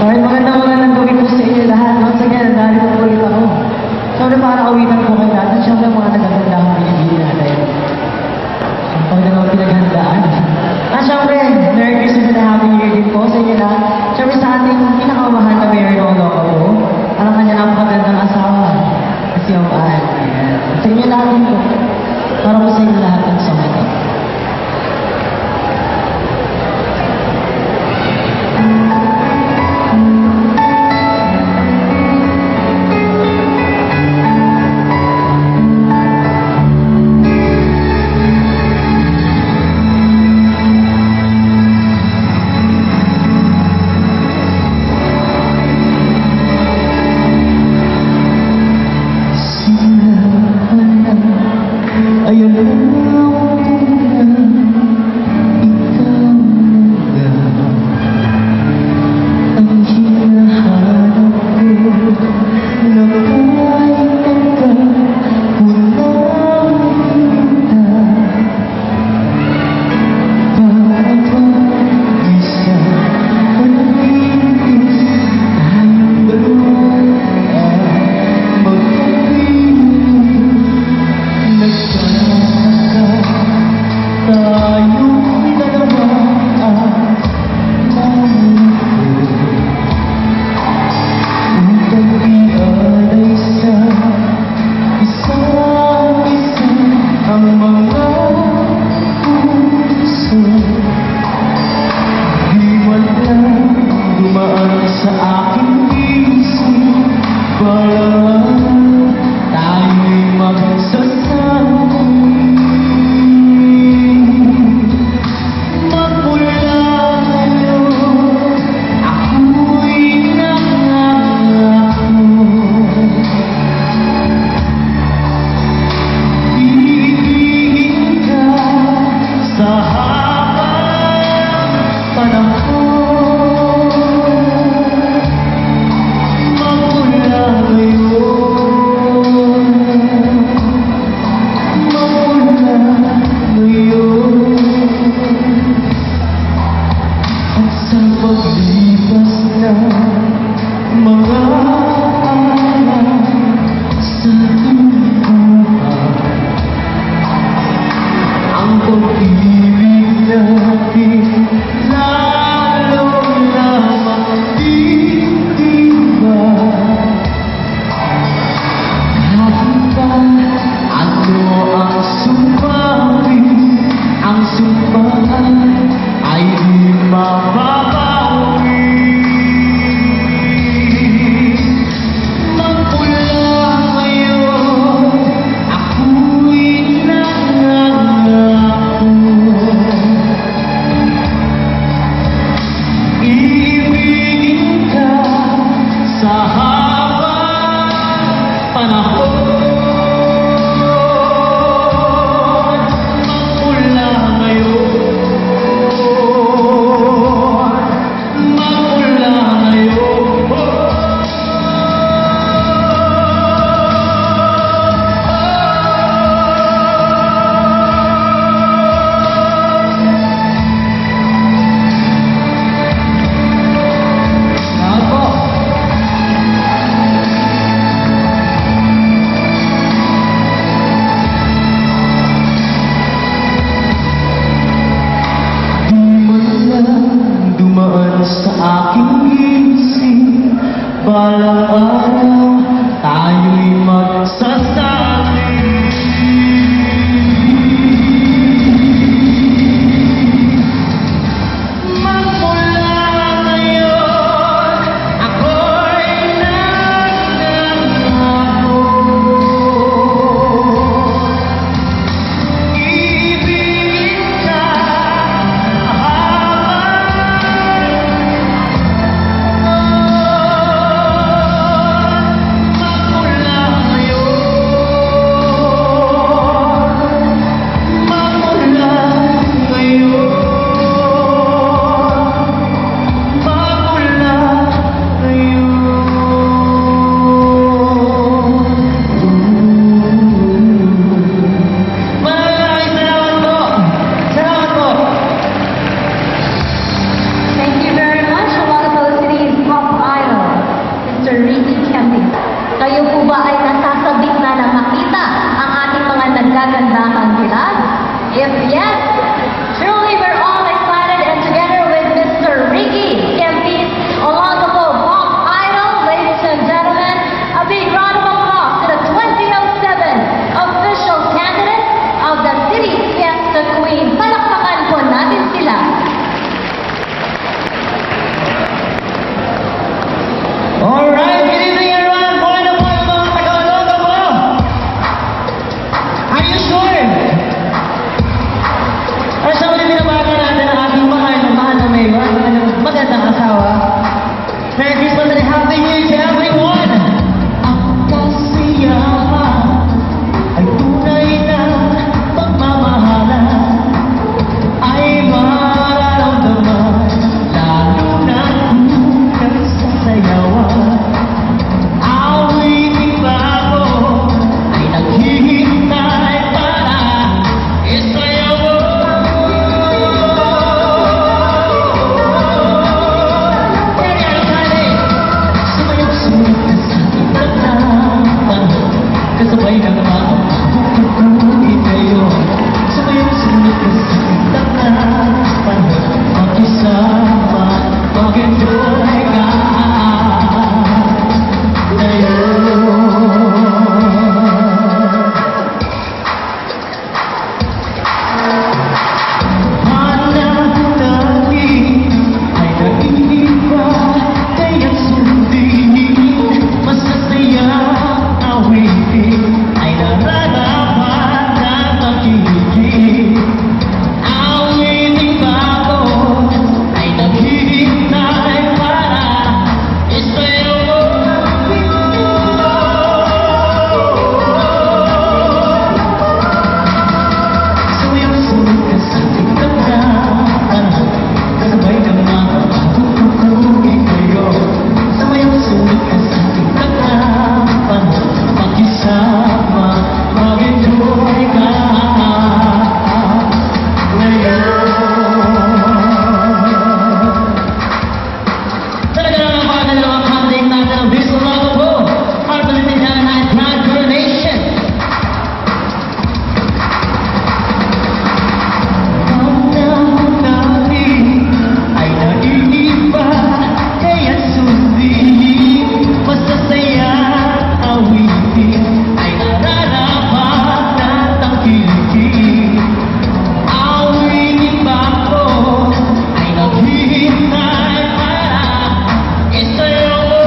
Alright, magandang gabi po sa inyo lahat. Once again, narito po ulit ako. Sorry para awitan po kayo natin. Siyempre mga nagaganda ang pinigili natin. Pag naman pinaghandaan. Siyempre, Merry Christmas and Happy New Year din po sa inyo lahat. Siyempre sa ating pinakamahal na Mary Loco po. Ang kanya napakagandang asawa. Si Oban. Sa inyo lahat din po. Para po sa inyo lahat ang song ito. Ayun lang ang hinahanap ko na kahit walang kita bawat isa panitis tayong dalawa magkapiling nagkakasama. kinagandahan nila? If yes, truly we're all excited and together with Mr. Ricky Kempis, along the Pop Idol, ladies and gentlemen, a big round of applause to the 2007 official candidates of the City Fiesta Queen. Palakpakan po natin sila. Alright, good evening everyone! Buhay na buhay mga Tagalog mo! Are you sure? Para sa muli binabata natin ang ating mahal na Maywan, ang magandang asawa. Merry Christmas and Happy New Year to everyone! Ang kasiyahan ay tunay na pagmamahalan ay mararamdaman lalo na kulang sa sayawan. Awitin ba ako ay naghihintay para isayaw mo? Kasabay ng mga kukunin kayo. Sumayaw-sunod ka sa tanggapan. Makisama, mag-enjoy ka ngayon. Hanap natin ay nag-iiba, kaya't sundin. Masasaya awitin ay nararapat na pag-ibig. Awitin ba ako ay naghihintay para isayaw mo? Sumayaw-sunod ka sa tanggapan. Kasabay ng mga kukunin kayo. Sumayaw-sunod ka sa tanggapan. Makisama, mag-enjoy ka ngayon. Talaga naman mga dalawang handling natin ang visual logo po. Para palitin na natin Proud Coronation. Panahon natin ay nag-iiba, kaya sundin. Masasaya awitin ay nararapat na tangkilikin. Awitin ba ako ay naghihintay para isayaw mo?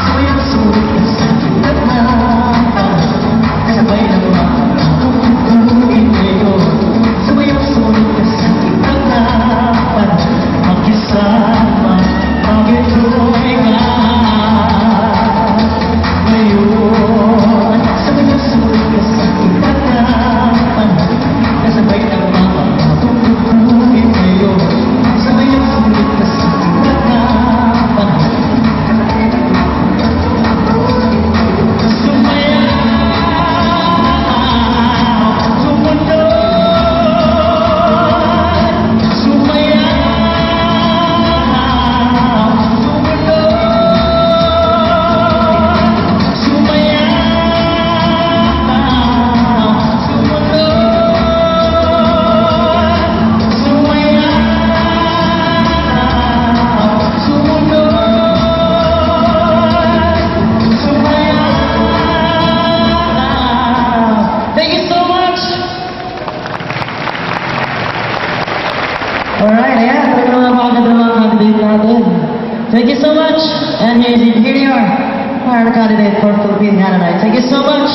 Sumayaw-sunod ka sa tanggapan. Kasabay ng mga kukunin kayo. Sumayaw-sunod ka sa tanggapan. Makisama, mag-enjoy ka ngayon. Sumayaw-sunod ka sa tanggapan. Kasabay ng mga kukunin kayo. Sumayaw-sunod ka sa tanggapan. Thank you so much! Alright, ayan. Talaga mga pakaganda mga candidate natin. Thank you so much! And here you are, our candidate for Philippine Canada. Thank you so much!